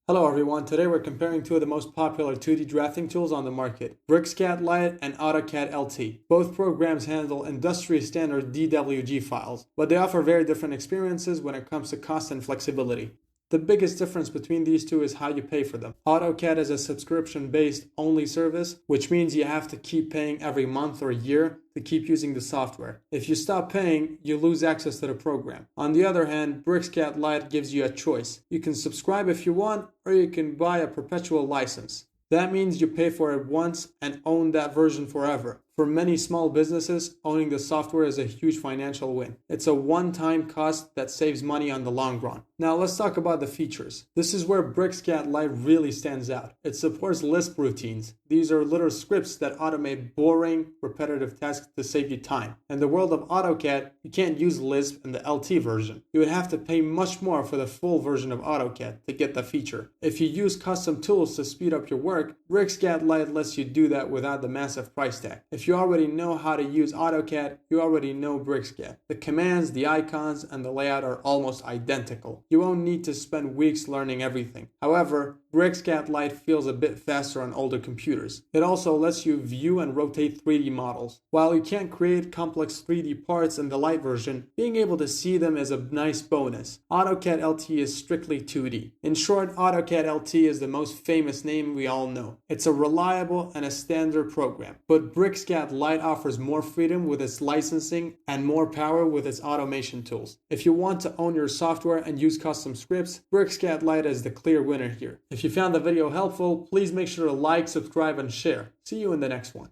Hello everyone, today we're comparing two of the most popular 2D drafting tools on the market, Bricsyscad Lt and AutoCAD Lt. Both programs handle industry standard DWG files, but they offer very different experiences when it comes to cost and flexibility. The biggest difference between these two is how you pay for them. AutoCAD is a subscription-based only service, which means you have to keep paying every month or year to keep using the software. If you stop paying, you lose access to the program. On the other hand, Bricsyscad Lt gives you a choice. You can subscribe if you want, or you can buy a perpetual license. That means you pay for it once and own that version forever. For many small businesses, owning the software is a huge financial win. It's a one-time cost that saves money on the long run. Now let's talk about the features. This is where Bricsyscad Lt really stands out. It supports Lisp routines. These are little scripts that automate boring, repetitive tasks to save you time. In the world of AutoCAD, you can't use Lisp in the LT version. You would have to pay much more for the full version of AutoCAD to get the feature. If you use custom tools to speed up your work, Bricsyscad Lt lets you do that without the massive price tag. If you already know how to use AutoCAD, you already know Bricsyscad. The commands, the icons, and the layout are almost identical. You won't need to spend weeks learning everything. However, Bricsyscad Lt feels a bit faster on older computers. It also lets you view and rotate 3D models. While you can't create complex 3D parts in the Lite version, being able to see them is a nice bonus. AutoCAD Lt is strictly 2D. In short, AutoCAD Lt is the most famous name we all know. It's a reliable and a standard program, but Bricsyscad Lt offers more freedom with its licensing and more power with its automation tools. If you want to own your software and use custom scripts, Bricsyscad Lt is the clear winner here. If you found the video helpful, please make sure to like, subscribe, and share. See you in the next one.